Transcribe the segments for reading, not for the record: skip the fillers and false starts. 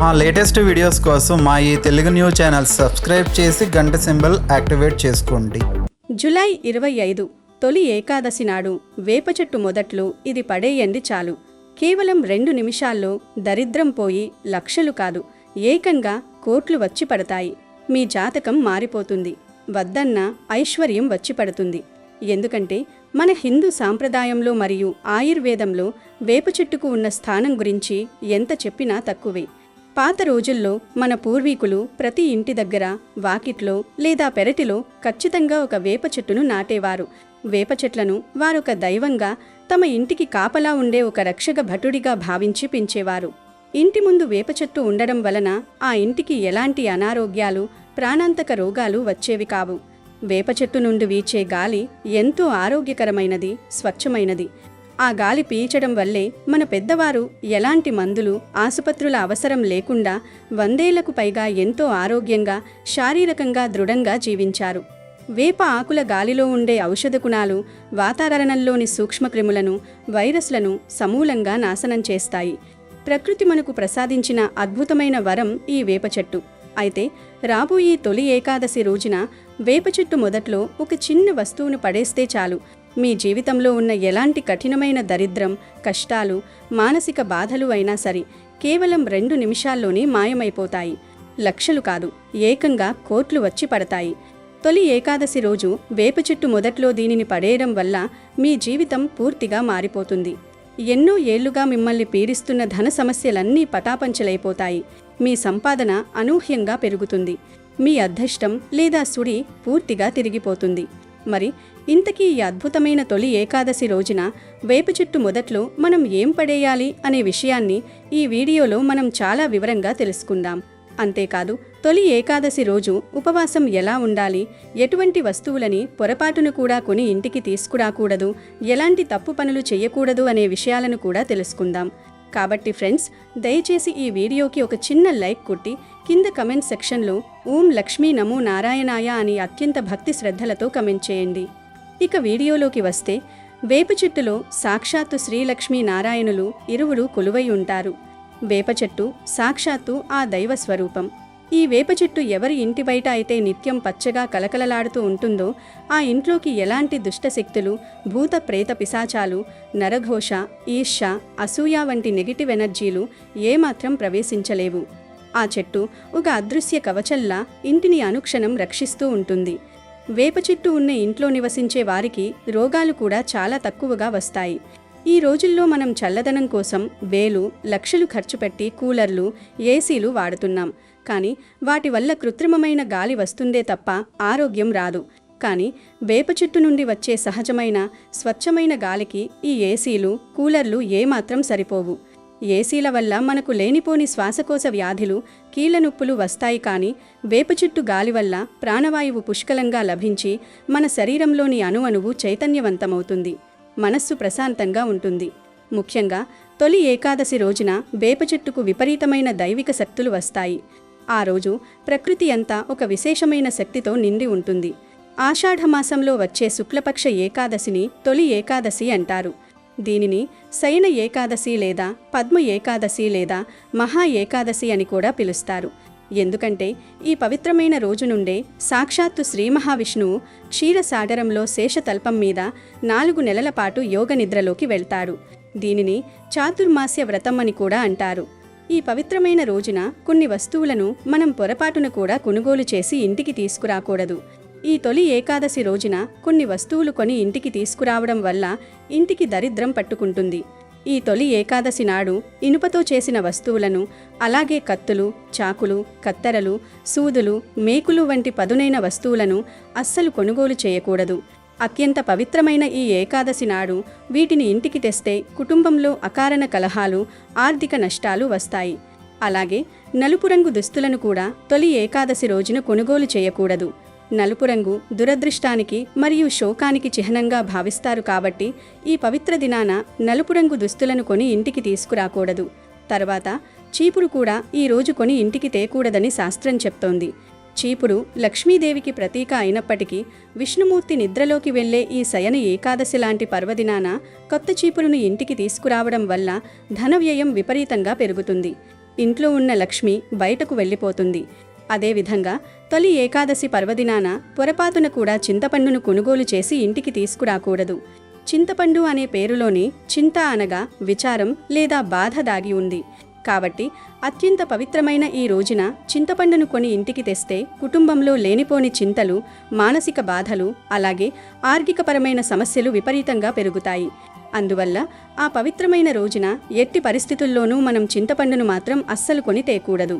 మా latest videos కోసం మా ఈ తెలుగు న్యూస్ ఛానల్ సబ్స్క్రైబ్ చేసి గంట సింబల్ యాక్టివేట్ చేసుకోండి. జూలై 25 తొలి ఏకాదశి నాడు వేప చెట్టు మొదట్లో ఇది పడేయండి చాలు. కేవలం 2 నిమిషాల్లో దరిద్రం పోయి లక్షలు కాదు, ఏకంగా కోట్లు వచ్చి పడతాయి. మీ జాతకం మారిపోతుంది. వద్దన్న ఐశ్వర్యం వచ్చి పడుతుంది. ఎందుకంటే మన హిందూ సాంప్రదాయంలో మరియు ఆయుర్వేదంలో వేప చెట్టుకు ఉన్న స్థానం గురించి ఎంత చెప్పినా తక్కువే. పాత రోజుల్లో మన పూర్వీకులు ప్రతి ఇంటి దగ్గర, వాకిట్లో లేదా పెరటిలో ఖచ్చితంగా ఒక వేప చెట్టును నాటేవారు. వేప చెట్లను వారొక దైవంగా, తమ ఇంటికి కాపలా ఉండే ఒక రక్షక భటుడిగా భావించి పెంచేవారు. ఇంటి ముందు వేప చెట్టు ఉండడం వలన ఆ ఇంటికి ఎలాంటి అనారోగ్యాలు, ప్రాణాంతక రోగాలు వచ్చేవి కావు. వేప చెట్టు నుండి వీచే గాలి ఎంతో ఆరోగ్యకరమైనది, స్వచ్ఛమైనది. ఆ గాలి పీల్చడం వల్లే మన పెద్దవారు ఎలాంటి మందులు, ఆసుపత్రుల అవసరం లేకుండా 100 ఏళ్లకు పైగా ఎంతో ఆరోగ్యంగా, శారీరకంగా దృఢంగా జీవించారు. వేప ఆకుల గాలిలో ఉండే ఔషధ గుణాలు వాతావరణంలోని సూక్ష్మక్రిములను, వైరస్లను సమూలంగా నాశనం చేస్తాయి. ప్రకృతి మనకు ప్రసాదించిన అద్భుతమైన వరం ఈ వేప చెట్టు. అయితే రాబోయే తొలి ఏకాదశి రోజున వేప చెట్టు మొదట్లో ఒక చిన్న వస్తువును పడేస్తే చాలు, మీ జీవితంలో ఉన్న ఎలాంటి కఠినమైన దరిద్రం, కష్టాలు, మానసిక బాధలు అయినా సరే కేవలం 2 నిమిషాల్లోనే మాయమైపోతాయి. లక్షలు కాదు, ఏకంగా కోట్లు వచ్చి పడతాయి. తొలి ఏకాదశి రోజు వేప చెట్టు మొదట్లో దీనిని పడేయడం వల్ల మీ జీవితం పూర్తిగా మారిపోతుంది. ఎన్నో ఏళ్లుగా మిమ్మల్ని పీడిస్తున్న ధన సమస్యలన్నీ పటాపంచలైపోతాయి. మీ సంపాదన అనూహ్యంగా పెరుగుతుంది. మీ అదృష్టం లేదా సుడి పూర్తిగా తిరిగిపోతుంది. మరి ఇంతకీ ఈ అద్భుతమైన తొలి ఏకాదశి రోజున వేప చెట్టు మొదట్లో మనం ఏం పడేయాలి అనే విషయాన్ని ఈ వీడియోలో మనం చాలా వివరంగా తెలుసుకుందాం. అంతేకాదు, తొలి ఏకాదశి రోజు ఉపవాసం ఎలా ఉండాలి, ఎటువంటి వస్తువులని పొరపాటును కూడా కొని ఇంటికి తీసుకురాకూడదు, ఎలాంటి తప్పు పనులు చేయకూడదు అనే విషయాలను కూడా తెలుసుకుందాం. కాబట్టి ఫ్రెండ్స్, దయచేసి ఈ వీడియోకి ఒక చిన్న లైక్ కొట్టి కింద కమెంట్ సెక్షన్లో ఓం లక్ష్మీ నమో నారాయణాయ అని అత్యంత భక్తి శ్రద్ధలతో కమెంట్ చేయండి. ఇక వీడియోలోకి వస్తే, వేప చెట్టులో సాక్షాత్తు శ్రీలక్ష్మీ నారాయణులు ఇరువురు కొలువై ఉంటారు. వేప చెట్టు సాక్షాత్తు ఆ దైవ స్వరూపం. ఈ వేప చెట్టు ఎవరి ఇంటి బయట అయితే నిత్యం పచ్చగా కలకలలాడుతూ ఉంటుందో ఆ ఇంట్లోకి ఎలాంటి దుష్టశక్తులు, భూత ప్రేత పిశాచాలు, నరఘోష, ఈర్ష్య, అసూయ వంటి నెగిటివ్ ఎనర్జీలు ఏమాత్రం ప్రవేశించలేవు. ఆ చెట్టు ఒక అదృశ్య కవచంలా ఇంటిని అనుక్షణం రక్షిస్తూ ఉంటుంది. వేప చెట్టు ఉన్న ఇంట్లో నివసించే వారికి రోగాలు కూడా చాలా తక్కువగా వస్తాయి. ఈ రోజుల్లో మనం చల్లదనం కోసం వేలు, లక్షలు ఖర్చు పెట్టి కూలర్లు, ఏసీలు వాడుతున్నాం. కానీ వాటి వల్ల కృత్రిమమైన గాలి వస్తుందే తప్ప ఆరోగ్యం రాదు. కానీ వేప చెట్టు నుండి వచ్చే సహజమైన, స్వచ్ఛమైన గాలికి ఈ ఏసీలు, కూలర్లు ఏమాత్రం సరిపోవు. ఏసీల వల్ల మనకు లేనిపోని శ్వాసకోశ వ్యాధులు, కీళ్ల నొప్పులు వస్తాయి. కానీ వేప చెట్టు గాలి వల్ల ప్రాణవాయువు పుష్కలంగా లభించి మన శరీరంలోని అణువణువు చైతన్యవంతమవుతుంది. మనస్సు ప్రశాంతంగా ఉంటుంది. ముఖ్యంగా తొలి ఏకాదశి రోజున వేప చెట్టుకు విపరీతమైన దైవిక శక్తులు వస్తాయి. ఆ రోజు ప్రకృతి అంతా ఒక విశేషమైన శక్తితో నిండి ఉంటుంది. ఆషాఢమాసంలో వచ్చే శుక్లపక్ష ఏకాదశిని తొలి ఏకాదశి అంటారు. దీనిని శయన ఏకాదశి లేదా పద్మ ఏకాదశి లేదా మహా ఏకాదశి అని కూడా పిలుస్తారు. ఎందుకంటే ఈ పవిత్రమైన రోజు నుండే సాక్షాత్తు శ్రీ మహావిష్ణువు క్షీరసాగరంలో శేషతల్పం మీద 4 నెలల పాటు యోగ నిద్రలోకి వెళ్తాడు. దీనిని చాతుర్మాస్య వ్రతం అని కూడా అంటారు. ఈ పవిత్రమైన రోజున కొన్ని వస్తువులను మనం పొరపాటున కూడా కొనుగోలు చేసి ఇంటికి తీసుకురాకూడదు. ఈ తొలి ఏకాదశి రోజున కొన్ని వస్తువులు కొని ఇంటికి తీసుకురావడం వల్ల ఇంటికి దరిద్రం పట్టుకుంటుంది. ఈ తొలి ఏకాదశి నాడు ఇనుపతో చేసిన వస్తువులను, అలాగే కత్తులు, చాకులు, కత్తెరలు, సూదులు, మేకులు వంటి పదునైన వస్తువులను అస్సలు కొనుగోలు చేయకూడదు. అత్యంత పవిత్రమైన ఈ ఏకాదశి నాడు వీటిని ఇంటికి తెస్తే కుటుంబంలో అకారణ కలహాలు, ఆర్థిక నష్టాలు వస్తాయి. అలాగే నలుపు రంగు దుస్తులను కూడా తొలి ఏకాదశి రోజున కొనుగోలు చేయకూడదు. నలుపు రంగు దురదృష్టానికి మరియు శోకానికి చిహ్నంగా భావిస్తారు. కాబట్టి ఈ పవిత్ర దినాన నలుపు రంగు దుస్తులను కొని ఇంటికి తీసుకురాకూడదు. తర్వాత చీపురు కూడా ఈ రోజు కొని ఇంటికి తేకూడదని శాస్త్రం చెప్తోంది. చీపురు లక్ష్మీదేవికి ప్రతీక అయినప్పటికీ విష్ణుమూర్తి నిద్రలోకి వెళ్లే ఈ శయన ఏకాదశి లాంటి పర్వదినాన కొత్త చీపురును ఇంటికి తీసుకురావడం వల్ల ధన వ్యయం విపరీతంగా పెరుగుతుంది. ఇంట్లో ఉన్న లక్ష్మి బయటకు వెళ్ళిపోతుంది. అదేవిధంగా తొలి ఏకాదశి పర్వదినాన పొరపాటున కూడా చింతపండును కొనుగోలు చేసి ఇంటికి తీసుకురాకూడదు. చింతపండు అనే పేరులోనే చింత అనగా విచారం లేదా బాధ దాగి ఉంది. కాబట్టి అత్యంత పవిత్రమైన ఈ రోజున చింతపండును కొని ఇంటికి తెస్తే కుటుంబంలో లేనిపోని చింతలు, మానసిక బాధలు, అలాగే ఆర్థికపరమైన సమస్యలు విపరీతంగా పెరుగుతాయి. అందువల్ల ఆ పవిత్రమైన రోజున ఎట్టి పరిస్థితుల్లోనూ మనం చింతపండును మాత్రం అస్సలు కొని తేకూడదు.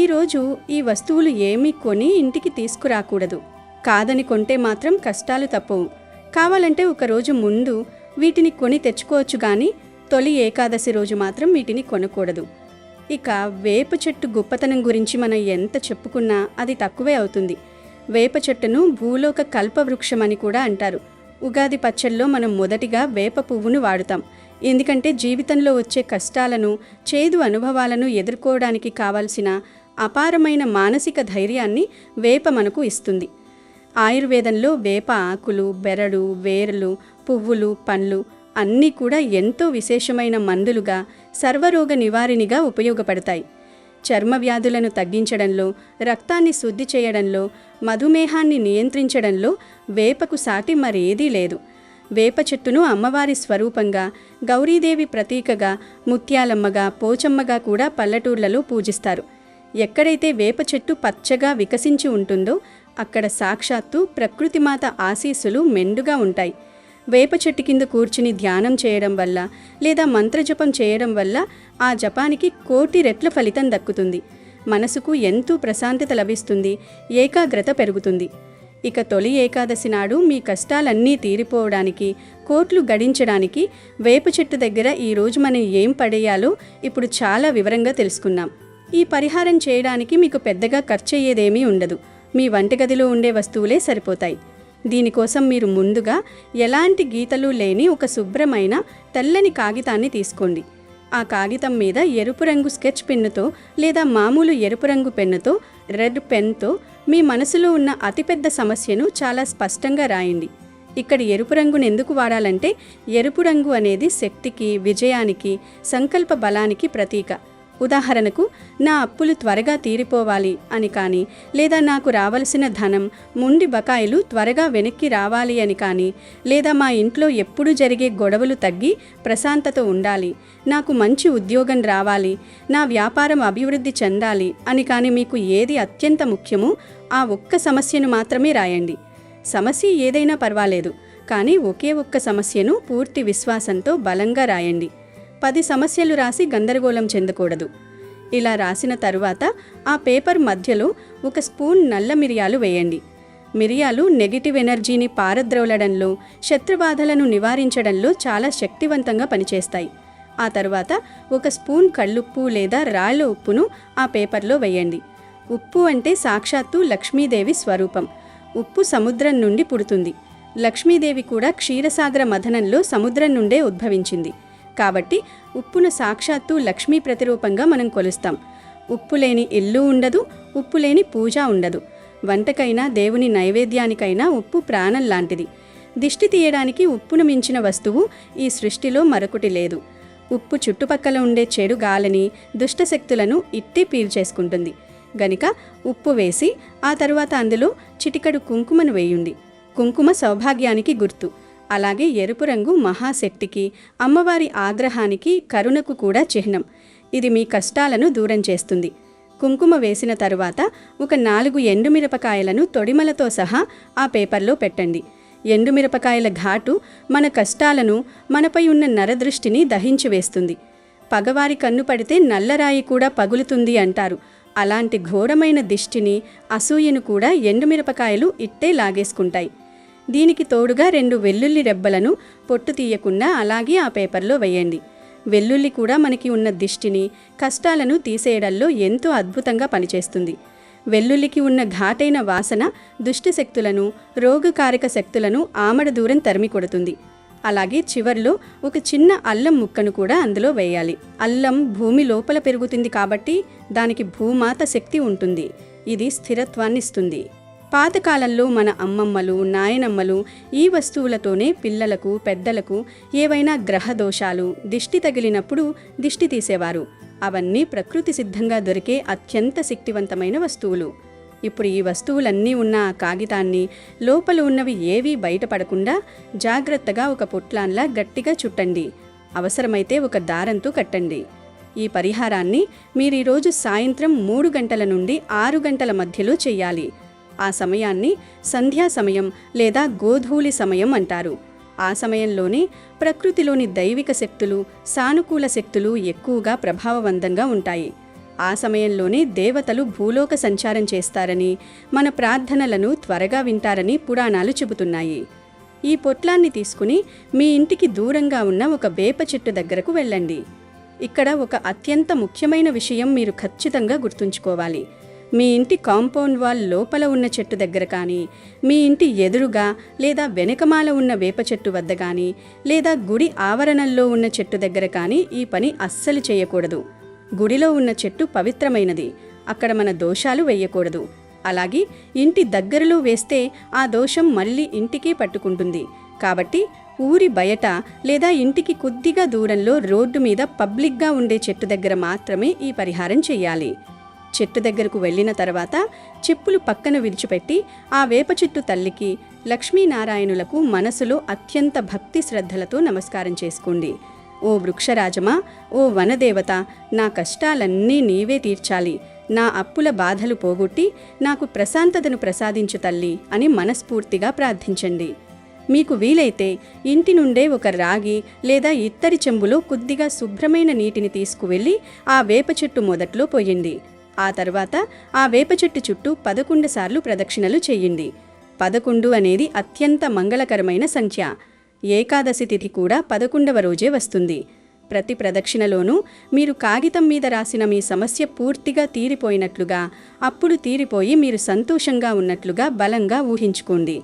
ఈరోజు ఈ వస్తువులు ఏమీ కొని ఇంటికి తీసుకురాకూడదు. కాదని కొంటే మాత్రం కష్టాలు తప్పవు. కావాలంటే ఒకరోజు ముందు వీటిని కొని తెచ్చుకోవచ్చు, కానీ తొలి ఏకాదశి రోజు మాత్రం వీటిని కొనకూడదు. ఇక వేప చెట్టు గొప్పతనం గురించి మనం ఎంత చెప్పుకున్నా అది తక్కువే అవుతుంది. వేప చెట్టును భూలోక కల్పవృక్షం అని కూడా అంటారు. ఉగాది పచ్చళ్ళలో మనం మొదటిగా వేప పువ్వును వాడుతాం. ఎందుకంటే జీవితంలో వచ్చే కష్టాలను, చేదు అనుభవాలను ఎదుర్కోవడానికి కావలసిన అపారమైన మానసిక ధైర్యాన్ని వేప మనకు ఇస్తుంది. ఆయుర్వేదంలో వేప ఆకులు, బెరడు, వేర్లు, పువ్వులు, పండ్లు అన్నీ కూడా ఎంతో విశేషమైన మందులుగా, సర్వరోగ నివారిణిగా ఉపయోగపడతాయి. చర్మ వ్యాధులను తగ్గించడంలో, రక్తాన్ని శుద్ధి చేయడంలో, మధుమేహాన్ని నియంత్రించడంలో వేపకు సాటి మరేదీ లేదు. వేప చెట్టును అమ్మవారి స్వరూపంగా, గౌరీదేవి ప్రతీకగా, ముత్యాలమ్మగా, పోచమ్మగా కూడా పల్లెటూర్లలో పూజిస్తారు. ఎక్కడైతే వేప చెట్టు పచ్చగా వికసించి ఉంటుందో అక్కడ సాక్షాత్తు ప్రకృతిమాత ఆశీస్సులు మెండుగా ఉంటాయి. వేప చెట్టు కింద కూర్చుని ధ్యానం చేయడం వల్ల లేదా మంత్రజపం చేయడం వల్ల ఆ జపానికి 1,000,000 రెట్ల ఫలితం దక్కుతుంది. మనసుకు ఎంతో ప్రశాంతత లభిస్తుంది, ఏకాగ్రత పెరుగుతుంది. ఇక తొలి ఏకాదశి నాడు మీ కష్టాలన్నీ తీరిపోవడానికి, కోట్లు గడించడానికి వేప చెట్టు దగ్గర ఈరోజు మనం ఏం పడేయాలో ఇప్పుడు చాలా వివరంగా తెలుసుకున్నాం. ఈ పరిహారం చేయడానికి మీకు పెద్దగా ఖర్చయ్యేదేమీ ఉండదు. మీ వంటగదిలో ఉండే వస్తువులే సరిపోతాయి. దీనికోసం మీరు ముందుగా ఎలాంటి గీతలు లేని ఒక శుభ్రమైన తెల్లని కాగితాన్ని తీసుకోండి. ఆ కాగితం మీద ఎరుపు రంగు స్కెచ్ పెన్నుతో లేదా మామూలు ఎరుపు రంగు పెన్నుతో, రెడ్ పెన్తో మీ మనసులో ఉన్న అతిపెద్ద సమస్యను చాలా స్పష్టంగా రాయండి. ఇక్కడ ఎరుపు రంగును ఎందుకు వాడాలంటే ఎరుపు రంగు అనేది శక్తికి, విజయానికి, సంకల్ప బలానికి ప్రతీక. ఉదాహరణకు, నా అప్పులు త్వరగా తీరిపోవాలి అని కానీ, లేదా నాకు రావలసిన ధనం, ముండి బకాయిలు త్వరగా వెనక్కి రావాలి అని కానీ, లేదా మా ఇంట్లో ఎప్పుడు జరిగే గొడవలు తగ్గి ప్రశాంతత ఉండాలి, నాకు మంచి ఉద్యోగం రావాలి, నా వ్యాపారం అభివృద్ధి చెందాలి అని కానీ మీకు ఏది అత్యంత ముఖ్యమో ఆ ఒక్క సమస్యను మాత్రమే రాయండి. సమస్య ఏదైనా పర్వాలేదు, కానీ ఒకే ఒక్క సమస్యను పూర్తి విశ్వాసంతో బలంగా రాయండి. 10 సమస్యలు రాసి గందరగోళం చెందకూడదు. ఇలా రాసిన తరువాత ఆ పేపర్ మధ్యలో 1 స్పూన్ నల్ల మిరియాలు వేయండి. మిరియాలు నెగిటివ్ ఎనర్జీని పారద్రోలడంలో, శత్రుబాధలను నివారించడంలో చాలా శక్తివంతంగా పనిచేస్తాయి. ఆ తర్వాత 1 స్పూన్ కళ్ళుప్పు లేదా రాళ్ళ ఉప్పును ఆ పేపర్లో వేయండి. ఉప్పు అంటే సాక్షాత్తు లక్ష్మీదేవి స్వరూపం. ఉప్పు సముద్రం నుండి పుడుతుంది. లక్ష్మీదేవి కూడా క్షీరసాగర మథనంలో సముద్రం నుండే ఉద్భవించింది. కాబట్టి ఉప్పును సాక్షాత్తు లక్ష్మీ ప్రతిరూపంగా మనం కొలుస్తాం. ఉప్పు లేని ఇల్లు ఉండదు, ఉప్పు లేని పూజ ఉండదు. వంటకైనా, దేవుని నైవేద్యానికైనా ఉప్పు ప్రాణం లాంటిది. దిష్టి తీయడానికి ఉప్పును మించిన వస్తువు ఈ సృష్టిలో మరొకటి లేదు. ఉప్పు చుట్టుపక్కల ఉండే చెడు గాలిని, దుష్టశక్తులను ఇట్టే పీల్చేసుకుంటుంది. గనుక ఉప్పు వేసి ఆ తరువాత అందులో చిటికెడు కుంకుమను వేయండి. కుంకుమ సౌభాగ్యానికి గుర్తు. అలాగే ఎరుపు రంగు మహాశక్తికి, అమ్మవారి ఆగ్రహానికి, కరుణకు కూడా చిహ్నం. ఇది మీ కష్టాలను దూరం చేస్తుంది. కుంకుమ వేసిన తరువాత 4 ఎండుమిరపకాయలను తొడిమలతో సహా ఆ పేపర్లో పెట్టండి. ఎండుమిరపకాయల ఘాటు మన కష్టాలను, మనపై ఉన్న నరదృష్టిని దహించి వేస్తుంది. పగవారి కన్ను పడితే నల్లరాయి కూడా పగులుతుంది అంటారు. అలాంటి ఘోరమైన దిష్టిని, అసూయను కూడా ఎండుమిరపకాయలు ఇట్టే లాగేసుకుంటాయి. దీనికి తోడుగా 2 వెల్లుల్లి రెబ్బలను పొట్టు తీయకుండా అలాగే ఆ పేపర్లో వేయండి. వెల్లుల్లి కూడా మనకి ఉన్న దిష్టిని, కష్టాలను తీసేయడంలో ఎంతో అద్భుతంగా పనిచేస్తుంది. వెల్లుల్లికి ఉన్న ఘాటైన వాసన దుష్టి శక్తులను, రోగకారక శక్తులను ఆమడ దూరం తరిమి కొడుతుంది. అలాగే చివర్లో 1 చిన్న అల్లం ముక్కను కూడా అందులో వేయాలి. అల్లం భూమి లోపల పెరుగుతుంది కాబట్టి దానికి భూమాత శక్తి ఉంటుంది. ఇది స్థిరత్వాన్ని ఇస్తుంది. పాతకాలంలో మన అమ్మమ్మలు, నాయనమ్మలు ఈ వస్తువులతోనే పిల్లలకు, పెద్దలకు ఏవైనా గ్రహ దోషాలు, దిష్టి తగిలినప్పుడు దిష్టి తీసేవారు. అవన్నీ ప్రకృతి సిద్ధంగా దొరికే అత్యంత శక్తివంతమైన వస్తువులు. ఇప్పుడు ఈ వస్తువులన్నీ ఉన్న ఆ కాగితాన్ని లోపల ఉన్నవి ఏవీ బయటపడకుండా జాగ్రత్తగా ఒక పొట్లాన్లా గట్టిగా చుట్టండి. అవసరమైతే ఒక దారంతో కట్టండి. ఈ పరిహారాన్ని మీరు ఈరోజు సాయంత్రం 3 గంటల నుండి 6 గంటల మధ్యలో చెయ్యాలి. ఆ సమయాన్ని సంధ్యా సమయం లేదా గోధూళి సమయం అంటారు. ఆ సమయంలోనే ప్రకృతిలోని దైవిక శక్తులు, సానుకూల శక్తులు ఎక్కువగా ప్రభావవంతంగా ఉంటాయి. ఆ సమయంలోనే దేవతలు భూలోక సంచారం చేస్తారని, మన ప్రార్థనలను త్వరగా వింటారని పురాణాలు చెబుతున్నాయి. ఈ పొట్లాన్ని తీసుకుని మీ ఇంటికి దూరంగా ఉన్న ఒక వేప చెట్టు దగ్గరకు వెళ్ళండి. ఇక్కడ ఒక అత్యంత ముఖ్యమైన విషయం మీరు ఖచ్చితంగా గుర్తుంచుకోవాలి. మీ ఇంటి కాంపౌండ్ వాల్ లోపల ఉన్న చెట్టు దగ్గర కానీ, మీ ఇంటి ఎదురుగా లేదా వెనకమాల ఉన్న వేప చెట్టు వద్ద కానీ, లేదా గుడి ఆవరణల్లో ఉన్న చెట్టు దగ్గర కానీ ఈ పని అస్సలు చేయకూడదు. గుడిలో ఉన్న చెట్టు పవిత్రమైనది, అక్కడ మన దోషాలు వేయకూడదు. అలాగే ఇంటి దగ్గరలో వేస్తే ఆ దోషం మళ్ళీ ఇంటికే పట్టుకుంటుంది. కాబట్టి ఊరి బయట లేదా ఇంటికి కొద్దిగా దూరంలో రోడ్డు మీద పబ్లిక్గా ఉండే చెట్టు దగ్గర మాత్రమే ఈ పరిహారం చెయ్యాలి. చెట్టు దగ్గరకు వెళ్ళిన తర్వాత చెప్పులు పక్కన విడిచిపెట్టి ఆ వేప చెట్టు తల్లికి, లక్ష్మీనారాయణులకు మనసులో అత్యంత భక్తి శ్రద్ధలతో నమస్కారం చేసుకోండి. ఓ వృక్షరాజమా, ఓ వనదేవత, నా కష్టాలన్నీ నీవే తీర్చాలి, నా అప్పుల బాధలు పోగొట్టి నాకు ప్రశాంతతను ప్రసాదించు తల్లి అని మనస్ఫూర్తిగా ప్రార్థించండి. మీకు వీలైతే ఇంటి నుండే ఒక రాగి లేదా ఇత్తడి చెంబులో కొద్దిగా శుభ్రమైన నీటిని తీసుకువెళ్ళి ఆ వేప చెట్టు మొదట్లో పోయండి. ఆ తర్వాత ఆ వేప చెట్టు చుట్టూ 11 సార్లు ప్రదక్షిణలు చెయ్యండి. 11 అనేది అత్యంత మంగళకరమైన సంఖ్య. ఏకాదశి తిథి కూడా 11వ రోజే వస్తుంది. ప్రతి ప్రదక్షిణలోనూ మీరు కాగితం మీద రాసిన మీ సమస్య పూర్తిగా తీరిపోయినట్లుగా, అప్పుడు తీరిపోయి మీరు సంతోషంగా ఉన్నట్లుగా బలంగా ఊహించుకోండి.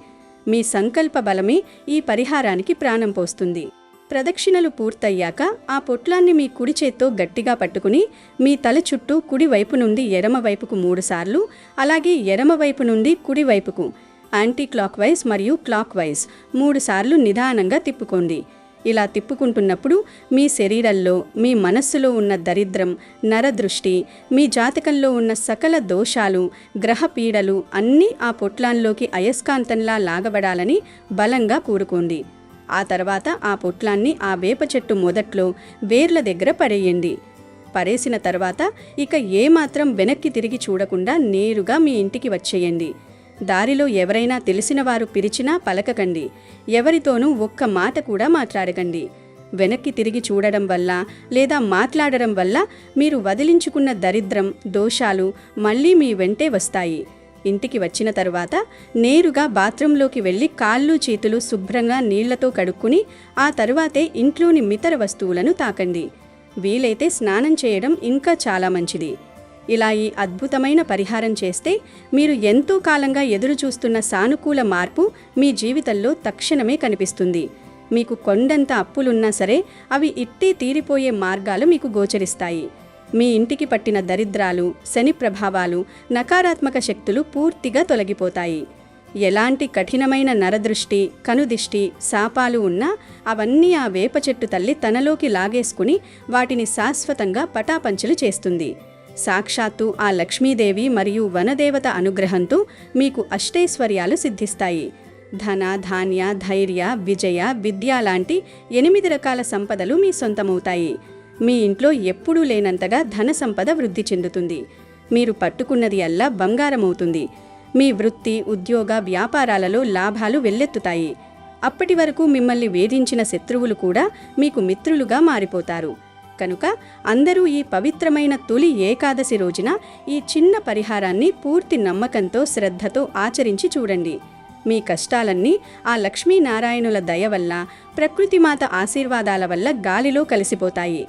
మీ సంకల్ప బలమే ఈ పరిహారానికి ప్రాణం పోస్తుంది. ప్రదక్షిణలు పూర్తయ్యాక ఆ పొట్లాన్ని మీ కుడి చేత్తో గట్టిగా పట్టుకుని మీ తల చుట్టూ కుడి వైపు నుండి ఎడమ వైపుకు 3 సార్లు, అలాగే ఎడమ వైపు నుండి కుడి వైపుకు యాంటీ క్లాక్ వైజ్ మరియు క్లాక్ వైజ్ 3 సార్లు నిదానంగా తిప్పుకోండి. ఇలా తిప్పుకుంటున్నప్పుడు మీ శరీరంలో, మీ మనస్సులో ఉన్న దరిద్రం, నరదృష్టి, మీ జాతకంలో ఉన్న సకల దోషాలు, గ్రహ పీడలు అన్నీ ఆ పొట్లాన్లోకి అయస్కాంతంలా లాగబడాలని బలంగా కూరుకోండి. ఆ తర్వాత ఆ పొట్లాన్ని ఆ వేప చెట్టు మొదట్లో వేర్ల దగ్గర పడేయండి. పడేసిన తర్వాత ఇక ఏమాత్రం వెనక్కి తిరిగి చూడకుండా నేరుగా మీ ఇంటికి వచ్చేయండి. దారిలో ఎవరైనా తెలిసిన వారు పిలిచినా పలకకండి. ఎవరితోనూ ఒక్క మాట కూడా మాట్లాడకండి. వెనక్కి తిరిగి చూడడం వల్ల లేదా మాట్లాడడం వల్ల మీరు వదిలించుకున్న దరిద్రం, దోషాలు మళ్ళీ మీ వెంటే వస్తాయి. ఇంటికి వచ్చిన తర్వాత నేరుగా బాత్రూంలోకి వెళ్ళి కాళ్ళు చేతులు శుభ్రంగా నీళ్లతో కడుక్కుని ఆ తరువాతే ఇంట్లోని మితర వస్తువులను తాకండి. వీలైతే స్నానం చేయడం ఇంకా చాలా మంచిది. ఇలా ఈ అద్భుతమైన పరిహారం చేస్తే మీరు ఎంతో కాలంగా ఎదురు చూస్తున్న సానుకూల మార్పు మీ జీవితంలో తక్షణమే కనిపిస్తుంది. మీకు కొండంత అప్పులున్నా సరే అవి ఇట్టే తీరిపోయే మార్గాలు మీకు గోచరిస్తాయి. మీ ఇంటికి పట్టిన దరిద్రాలు, శని ప్రభావాలు, నకారాత్మక శక్తులు పూర్తిగా తొలగిపోతాయి. ఎలాంటి కఠినమైన నరదృష్టి, కనుదిష్టి, శాపాలు ఉన్నా అవన్నీ ఆ వేప చెట్టు తల్లి తనలోకి లాగేసుకుని వాటిని శాశ్వతంగా పటాపంచలు చేస్తుంది. సాక్షాత్తు ఆ లక్ష్మీదేవి మరియు వనదేవత అనుగ్రహంతో మీకు అష్టైశ్వర్యాలు సిద్ధిస్తాయి. ధన, ధాన్య, ధైర్య, విజయ, విద్య లాంటి 8 రకాల సంపదలు మీ సొంతమవుతాయి. మీ ఇంట్లో ఎప్పుడూ లేనంతగా ధన సంపద వృద్ధి చెందుతుంది. మీరు పట్టుకున్నది అల్లా బంగారమవుతుంది. మీ వృత్తి, ఉద్యోగ, వ్యాపారాలలో లాభాలు వెల్లెత్తుతాయి. అప్పటి వరకు మిమ్మల్ని వేధించిన శత్రువులు కూడా మీకు మిత్రులుగా మారిపోతారు. కనుక అందరూ ఈ పవిత్రమైన తొలి ఏకాదశి రోజున ఈ చిన్న పరిహారాన్ని పూర్తి నమ్మకంతో, శ్రద్ధతో ఆచరించి చూడండి. మీ కష్టాలన్నీ ఆ లక్ష్మీనారాయణుల దయ వల్ల, ప్రకృతిమాత ఆశీర్వాదాల వల్ల గాలిలో కలిసిపోతాయి.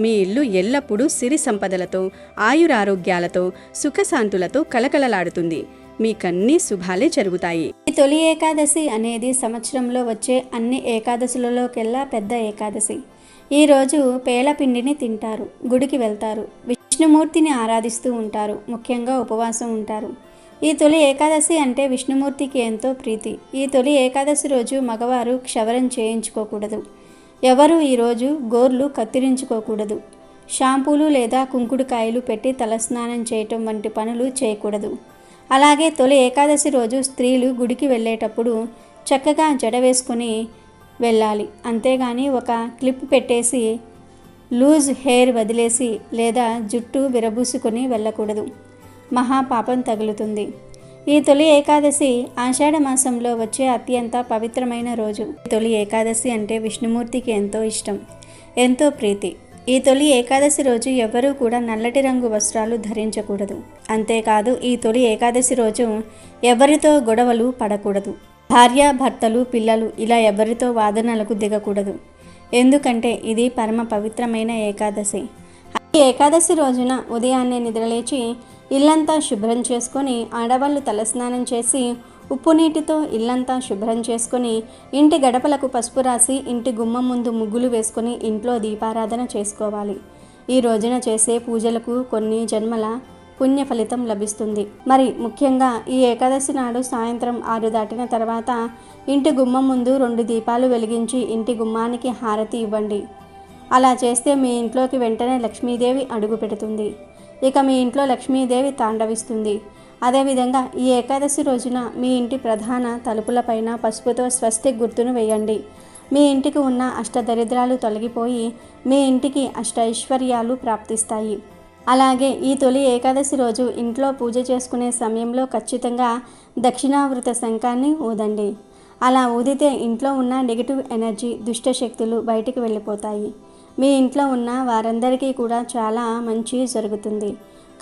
మీ ఇల్లు ఎల్లప్పుడూ సిరి సంపదలతో, ఆయురారోగ్యాలతో, సుఖశాంతులతో కలకలలాడుతుంది. మీకన్నీ శుభాలే జరుగుతాయి. ఈ తొలి ఏకాదశి అనేది సంవత్సరంలో వచ్చే అన్ని ఏకాదశులలోకెల్లా పెద్ద ఏకాదశి. ఈరోజు పేలపిండిని తింటారు, గుడికి వెళ్తారు, విష్ణుమూర్తిని ఆరాధిస్తూ ఉంటారు, ముఖ్యంగా ఉపవాసం ఉంటారు. ఈ తొలి ఏకాదశి అంటే విష్ణుమూర్తికి ఎంతో ప్రీతి. ఈ తొలి ఏకాదశి రోజు మగవారు క్షవరం చేయించుకోకూడదు. ఎవరు ఈరోజు గోర్లు కత్తిరించుకోకూడదు. షాంపూలు లేదా కుంకుడుకాయలు పెట్టి తలస్నానం చేయటం వంటి పనులు చేయకూడదు. అలాగే తొలి ఏకాదశి రోజు స్త్రీలు గుడికి వెళ్ళేటప్పుడు చక్కగా జడ వేసుకొని వెళ్ళాలి. అంతేగాని ఒక క్లిప్ పెట్టేసి లూజ్ హెయిర్ వదిలేసి లేదా జుట్టు విరబూసుకొని వెళ్ళకూడదు. మహాపాపం తగులుతుంది. ఈ తొలి ఏకాదశి ఆషాఢ మాసంలో వచ్చే అత్యంత పవిత్రమైన రోజు. తొలి ఏకాదశి అంటే విష్ణుమూర్తికి ఎంతో ఇష్టం, ఎంతో ప్రీతి. ఈ తొలి ఏకాదశి రోజు ఎవ్వరూ కూడా నల్లటి రంగు వస్త్రాలు ధరించకూడదు. అంతేకాదు ఈ తొలి ఏకాదశి రోజు ఎవరితో గొడవలు పడకూడదు. భార్య, భర్తలు, పిల్లలు ఇలా ఎవరితో వాదనలకు దిగకూడదు. ఎందుకంటే ఇది పరమ పవిత్రమైన ఏకాదశి. ఈ ఏకాదశి రోజున ఉదయాన్నే నిద్రలేచి ఇల్లంతా శుభ్రం చేసుకొని ఆడవాళ్ళు తలస్నానం చేసి ఉప్పు నీటితో ఇల్లంతా శుభ్రం చేసుకొని ఇంటి గడపలకు పసుపు రాసి ఇంటి గుమ్మం ముందు ముగ్గులు వేసుకొని ఇంట్లో దీపారాధన చేసుకోవాలి. ఈ రోజున చేసే పూజలకు కొన్ని జన్మల పుణ్య ఫలితం లభిస్తుంది. మరి ముఖ్యంగా ఈ ఏకాదశి నాడు సాయంత్రం 6 దాటిన తర్వాత ఇంటి గుమ్మం ముందు 2 దీపాలు వెలిగించి ఇంటి గుమ్మానికి హారతి ఇవ్వండి. అలా చేస్తే మీ ఇంట్లోకి వెంటనే లక్ష్మీదేవి అడుగు పెడుతుంది. ఇక మీ ఇంట్లో లక్ష్మీదేవి తాండవిస్తుంది. అదేవిధంగా ఈ ఏకాదశి రోజున మీ ఇంటి ప్రధాన తలుపులపైన పసుపుతో స్వస్తిక్ గుర్తును వేయండి. మీ ఇంటికి ఉన్న అష్టదరిద్రాలు తొలగిపోయి మీ ఇంటికి అష్టైశ్వర్యాలు ప్రాప్తిస్తాయి. అలాగే ఈ తొలి ఏకాదశి రోజు ఇంట్లో పూజ చేసుకునే సమయంలో ఖచ్చితంగా దక్షిణావృత శంఖాన్ని ఊదండి. అలా ఊదితే ఇంట్లో ఉన్న నెగిటివ్ ఎనర్జీ, దుష్ట శక్తులు బయటికి వెళ్ళిపోతాయి. మీ ఇంట్లో ఉన్న వారందరికీ కూడా చాలా మంచి జరుగుతుంది.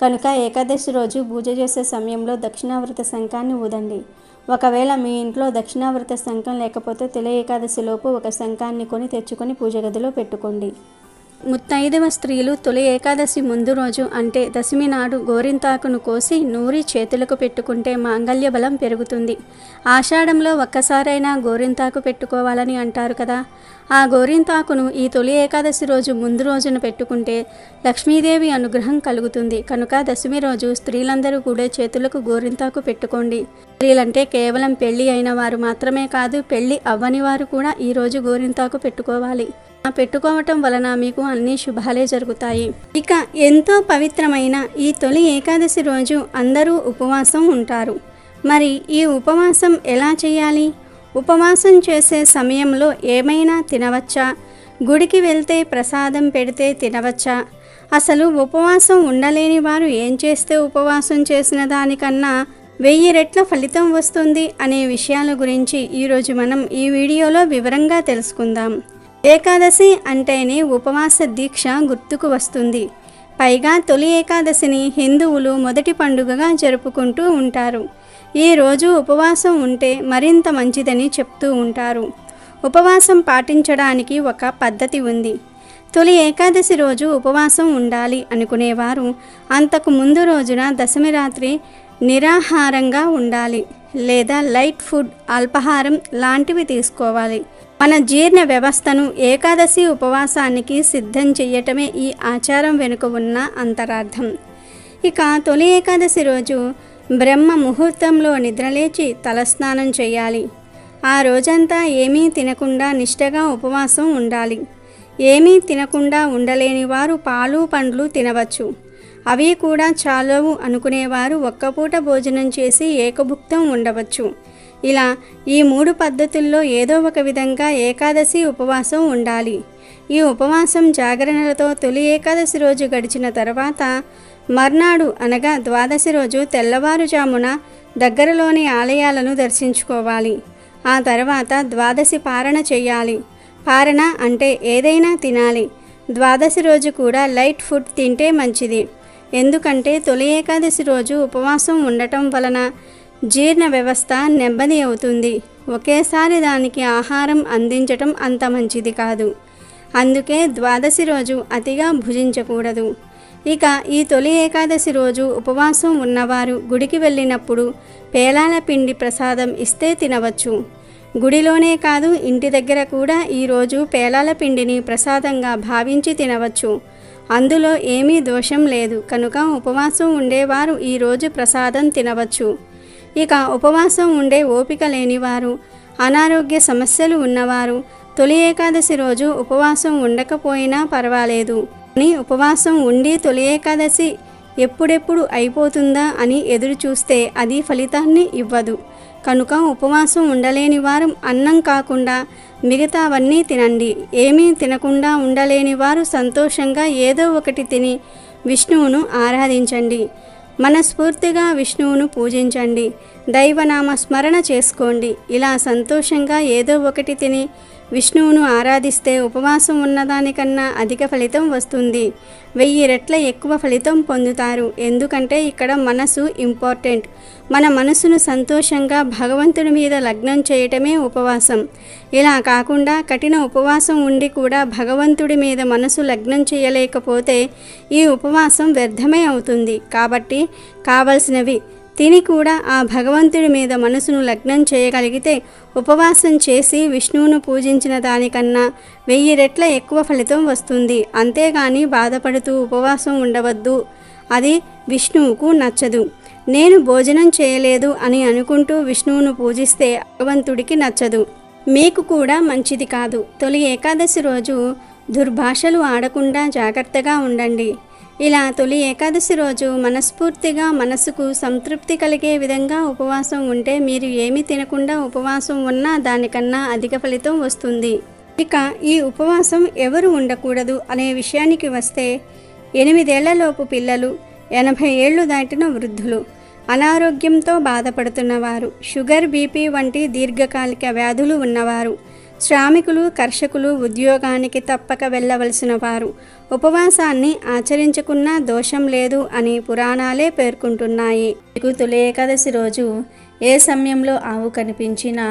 కనుక ఏకాదశి రోజు పూజ చేసే సమయంలో దక్షిణావృత శంఖాన్ని ఊదండి. ఒకవేళ మీ ఇంట్లో దక్షిణావృత శంఖం లేకపోతే తొలి ఏకాదశిలోపు ఒక శంఖాన్ని కొని తెచ్చుకొని పూజ గదిలో పెట్టుకోండి. ముత్తైదవ స్త్రీలు తొలి ఏకాదశి ముందు రోజు అంటే దశమి నాడు గోరింతాకును కోసి నూరి చేతులకు పెట్టుకుంటే మాంగళ్య బలం పెరుగుతుంది. ఆషాఢంలో ఒక్కసారైనా గోరింతాకు పెట్టుకోవాలని అంటారు కదా. ఆ గోరింతాకును ఈ తొలి ఏకాదశి రోజు ముందు రోజున పెట్టుకుంటే లక్ష్మీదేవి అనుగ్రహం కలుగుతుంది. కనుక దశమి రోజు స్త్రీలందరూ కూడా చేతులకు గోరింతాకు పెట్టుకోండి. స్త్రీలంటే కేవలం పెళ్లి అయిన వారు మాత్రమే కాదు, పెళ్లి అవ్వని వారు కూడా ఈరోజు గోరింతాకు పెట్టుకోవాలి. పెట్టుకోవటం వలన మీకు అన్ని శుభాలే జరుగుతాయి. ఇక ఎంతో పవిత్రమైన ఈ తొలి ఏకాదశి రోజు అందరూ ఉపవాసం ఉంటారు. మరి ఈ ఉపవాసం ఎలా చేయాలి? ఉపవాసం చేసే సమయంలో ఏమైనా తినవచ్చా? గుడికి వెళ్తే ప్రసాదం పెడితే తినవచ్చా? అసలు ఉపవాసం ఉండలేని వారు ఏం చేస్తే ఉపవాసం చేసిన దానికన్నా 1000 రెట్ల ఫలితం వస్తుంది అనే విషయాల గురించి ఈరోజు మనం ఈ వీడియోలో వివరంగా తెలుసుకుందాం. ఏకాదశి అంటేనే ఉపవాస దీక్ష గుర్తుకు వస్తుంది. పైగా తొలి ఏకాదశిని హిందువులు మొదటి పండుగగా జరుపుకుంటూ ఉంటారు. ఈ రోజు ఉపవాసం ఉంటే మరింత మంచిదని చెప్తూ ఉంటారు. ఉపవాసం పాటించడానికి ఒక పద్ధతి ఉంది. తొలి ఏకాదశి రోజు ఉపవాసం ఉండాలి అనుకునేవారు అంతకు ముందు రోజున దశమి రాత్రి నిరాహారంగా ఉండాలి, లేదా లైట్ ఫుడ్, అల్పాహారం లాంటివి తీసుకోవాలి. మన జీర్ణ వ్యవస్థను ఏకాదశి ఉపవాసానికి సిద్ధం చేయటమే ఈ ఆచారం వెనుక ఉన్న అంతరార్థం. ఇక తొలి ఏకాదశి రోజు బ్రహ్మ ముహూర్తంలో నిద్రలేచి తలస్నానం చేయాలి. ఆ రోజంతా ఏమీ తినకుండా నిష్టగా ఉపవాసం ఉండాలి. ఏమీ తినకుండా ఉండలేని వారు పాలు, పండ్లు తినవచ్చు. అవి కూడా చాలవు అనుకునేవారు ఒక్కపూట భోజనం చేసి ఏకభుక్తం ఉండవచ్చు. ఇలా ఈ 3 పద్ధతుల్లో ఏదో ఒక విధంగా ఏకాదశి ఉపవాసం ఉండాలి. ఈ ఉపవాసం జాగరణలతో తొలి ఏకాదశి రోజు గడిచిన తర్వాత మర్నాడు అనగా ద్వాదశి రోజు తెల్లవారుజామున దగ్గరలోని ఆలయాలను దర్శించుకోవాలి. ఆ తర్వాత ద్వాదశి పారణ చేయాలి. పారణ అంటే ఏదైనా తినాలి. ద్వాదశి రోజు కూడా లైట్ ఫుడ్ తింటే మంచిది. ఎందుకంటే తొలి ఏకాదశి రోజు ఉపవాసం ఉండటం వలన జీర్ణ వ్యవస్థ నెమ్మది అవుతుంది. ఒకేసారి దానికి ఆహారం అందించటం అంత మంచిది కాదు. అందుకే ద్వాదశి రోజు అతిగా భుజించకూడదు. ఇక ఈ తొలి ఏకాదశి రోజు ఉపవాసం ఉన్నవారు గుడికి వెళ్ళినప్పుడు పేలాల పిండి ప్రసాదం ఇస్తే తినవచ్చు. గుడిలోనే కాదు, ఇంటి దగ్గర కూడా ఈరోజు పేలాల పిండిని ప్రసాదంగా భావించి తినవచ్చు. అందులో ఏమీ దోషం లేదు. కనుక ఉపవాసం ఉండేవారు ఈరోజు ప్రసాదం తినవచ్చు. ఇక ఉపవాసం ఉండే ఓపిక లేనివారు, అనారోగ్య సమస్యలు ఉన్నవారు తొలి ఏకాదశి రోజు ఉపవాసం ఉండకపోయినా పర్వాలేదు. అని ఉపవాసం ఉండి తొలి ఏకాదశి ఎప్పుడెప్పుడు అయిపోతుందా అని ఎదురు చూస్తే అది ఫలితాన్ని ఇవ్వదు. కనుక ఉపవాసం ఉండలేని వారు అన్నం కాకుండా మిగతావన్నీ తినండి. ఏమీ తినకుండా ఉండలేని వారు సంతోషంగా ఏదో ఒకటి తిని విష్ణువును ఆరాధించండి. మనస్ఫూర్తిగా విష్ణువును పూజించండి. దైవనామ స్మరణ చేసుకోండి. ఇలా సంతోషంగా ఏదో ఒకటి తిని విష్ణువును ఆరాధిస్తే ఉపవాసం ఉన్నదానికన్నా అధిక ఫలితం వస్తుంది. 1000 రెట్ల ఎక్కువ ఫలితం పొందుతారు. ఎందుకంటే ఇక్కడ మనసు ఇంపార్టెంట్. మన మనసును సంతోషంగా భగవంతుడి మీద లగ్నం చేయటమే ఉపవాసం. ఇలా కాకుండా కఠిన ఉపవాసం ఉండి కూడా భగవంతుడి మీద మనసు లగ్నం చేయలేకపోతే ఈ ఉపవాసం వ్యర్థమే అవుతుంది. కాబట్టి కావలసినవి తిని కూడా ఆ భగవంతుడి మీద మనసును లగ్నం చేయగలిగితే ఉపవాసం చేసి విష్ణువును పూజించిన దానికన్నా 1000 రెట్ల ఎక్కువ ఫలితం వస్తుంది. అంతేగాని బాధపడుతూ ఉపవాసం ఉండవద్దు. అది విష్ణువుకు నచ్చదు. నేను భోజనం చేయలేదు అని అనుకుంటూ విష్ణువును పూజిస్తే భగవంతుడికి నచ్చదు, మీకు కూడా మంచిది కాదు. తొలి ఏకాదశి రోజు దుర్భాషలు ఆడకుండా జాగ్రత్తగా ఉండండి. ఇలా తొలి ఏకాదశి రోజు మనస్ఫూర్తిగా మనసుకు సంతృప్తి కలిగే విధంగా ఉపవాసం ఉంటే మీరు ఏమీ తినకుండా ఉపవాసం ఉన్నా దానికన్నా అధిక ఫలితం వస్తుంది. ఇక ఈ ఉపవాసం ఎవరు ఉండకూడదు అనే విషయానికి వస్తే 8 ఏళ్లలోపు పిల్లలు, 80 ఏళ్లు దాటిన వృద్ధులు, అనారోగ్యంతో బాధపడుతున్నవారు, షుగర్, బీపీ వంటి దీర్ఘకాలిక వ్యాధులు ఉన్నవారు, శ్రామికులు, కర్షకులు, ఉద్యోగానికి తప్పక వెళ్ళవలసిన వారు ఉపవాసాన్ని ఆచరించుకున్నా దోషం లేదు అని పురాణాలే పేర్కొంటున్నాయి. మీకు తొలి ఏకాదశి రోజు ఏ సమయంలో ఆవు కనిపించినా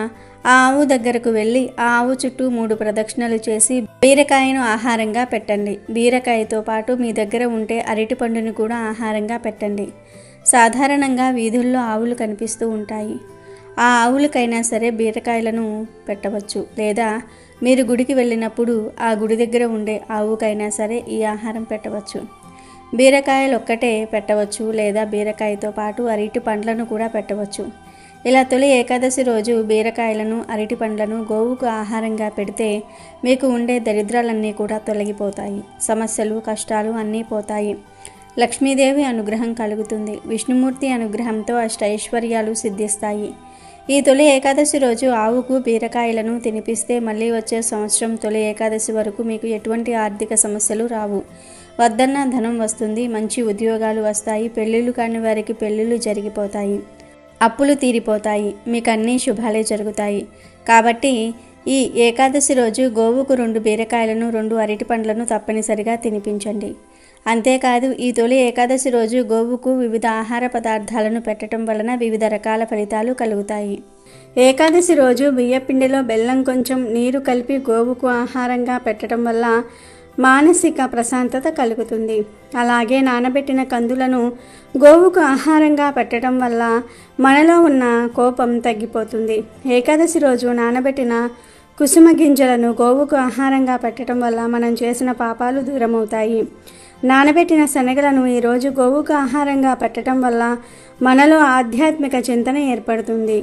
ఆ ఆవు దగ్గరకు వెళ్ళి ఆ ఆవు చుట్టూ 3 ప్రదక్షిణలు చేసి బీరకాయను ఆహారంగా పెట్టండి. బీరకాయతో పాటు మీ దగ్గర ఉంటే అరటిపండుని కూడా ఆహారంగా పెట్టండి. సాధారణంగా వీధుల్లో ఆవులు కనిపిస్తూ ఉంటాయి. ఆ ఆవులకైనా సరే బీరకాయలను పెట్టవచ్చు. లేదా మీరు గుడికి వెళ్ళినప్పుడు ఆ గుడి దగ్గర ఉండే ఆవుకైనా సరే ఈ ఆహారం పెట్టవచ్చు. బీరకాయలు ఒక్కటే పెట్టవచ్చు, లేదా బీరకాయతో పాటు అరటి పండ్లను కూడా పెట్టవచ్చు. ఇలా తొలి ఏకాదశి రోజు బీరకాయలను, అరటి పండ్లను గోవుకు ఆహారంగా పెడితే మీకు ఉండే దరిద్రాలన్నీ కూడా తొలగిపోతాయి. సమస్యలు, కష్టాలు అన్నీ పోతాయి. లక్ష్మీదేవి అనుగ్రహం కలుగుతుంది. విష్ణుమూర్తి అనుగ్రహంతో అష్టైశ్వర్యాలు సిద్ధిస్తాయి. ఈ తొలి ఏకాదశి రోజు ఆవుకు బీరకాయలను తినిపిస్తే మళ్ళీ వచ్చే సంవత్సరం తొలి ఏకాదశి వరకు మీకు ఎటువంటి ఆర్థిక సమస్యలు రావు. వద్దన్న ధనం వస్తుంది. మంచి ఉద్యోగాలు వస్తాయి. పెళ్ళిళ్ళు కాని వారికి పెళ్ళిళ్ళు జరిగిపోతాయి. అప్పులు తీరిపోతాయి. మీకు అన్నీ శుభాలే జరుగుతాయి. కాబట్టి ఈ ఏకాదశి రోజు గోవుకు 2 బీరకాయలను, 2 అరటి పండ్లను తప్పనిసరిగా తినిపించండి. అంతేకాదు ఈ తొలి ఏకాదశి రోజు గోవుకు వివిధ ఆహార పదార్థాలను పెట్టడం వలన వివిధ రకాల ఫలితాలు కలుగుతాయి. ఏకాదశి రోజు బియ్యపిండిలో బెల్లం కొంచెం నీరు కలిపి గోవుకు ఆహారంగా పెట్టడం వల్ల మానసిక ప్రశాంతత కలుగుతుంది. అలాగే నానబెట్టిన కందులను గోవుకు ఆహారంగా పెట్టడం వల్ల మనలో ఉన్న కోపం తగ్గిపోతుంది. ఏకాదశి రోజు నానబెట్టిన కుసుమ గింజలను గోవుకు ఆహారంగా పెట్టడం వల్ల మనం చేసిన పాపాలు దూరమవుతాయి. నానబెట్టిన శనగలను ఈరోజు గోవుకు ఆహారంగా పెట్టడం వల్ల మనలో ఆధ్యాత్మిక చింతన ఏర్పడుతుంది.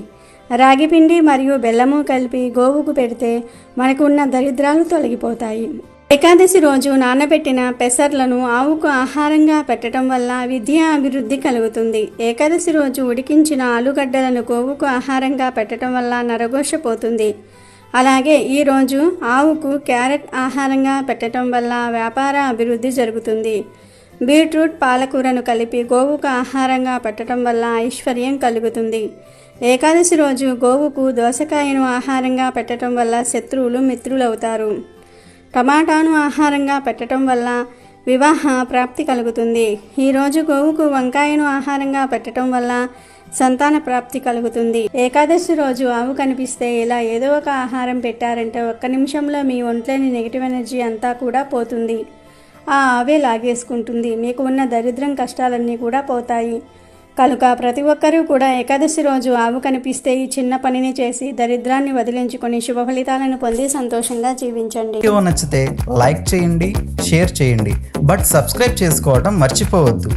రాగిపిండి మరియు బెల్లము కలిపి గోవుకు పెడితే మనకు ఉన్న దరిద్రాలు తొలగిపోతాయి. ఏకాదశి రోజు నానబెట్టిన పెసర్లను ఆవుకు ఆహారంగా పెట్టడం వల్ల విద్యా అభివృద్ధి కలుగుతుంది. ఏకాదశి రోజు ఉడికించిన ఆలుగడ్డలను గోవుకు ఆహారంగా పెట్టడం వల్ల నరఘోష పోతుంది. అలాగే ఈరోజు ఆవుకు క్యారెట్ ఆహారంగా పెట్టడం వల్ల వ్యాపార అభివృద్ధి జరుగుతుంది. బీట్రూట్, పాలకూరను కలిపి గోవుకు ఆహారంగా పెట్టడం వల్ల ఐశ్వర్యం కలుగుతుంది. ఏకాదశి రోజు గోవుకు దోసకాయను ఆహారంగా పెట్టడం వల్ల శత్రువులు మిత్రులవుతారు. టమాటాను ఆహారంగా పెట్టడం వల్ల వివాహ ప్రాప్తి కలుగుతుంది. ఈరోజు గోవుకు వంకాయను ఆహారంగా పెట్టడం వల్ల సంతాన ప్రాప్తి కలుగుతుంది. ఏకాదశి రోజు ఆవు కనిపిస్తే ఇలా ఏదో ఒక ఆహారం పెట్టారంటే 1 నిమిషంలో మీ ఒంట్లోని నెగిటివ్ ఎనర్జీ అంతా కూడా పోతుంది. ఆ ఆవే లాగేసుకుంటుంది. మీకు ఉన్న దరిద్రం, కష్టాలన్నీ కూడా పోతాయి. కనుక ప్రతి ఒక్కరూ కూడా ఏకాదశి రోజు ఆవు కనిపిస్తే ఈ చిన్న పనిని చేసి దరిద్రాన్ని వదిలించుకొని శుభ ఫలితాలను పొంది సంతోషంగా జీవించండి. వీడియో నచ్చితే లైక్ చేయండి, షేర్ చేయండి, బట్ సబ్స్క్రైబ్ చేసుకోవడం మర్చిపోవద్దు.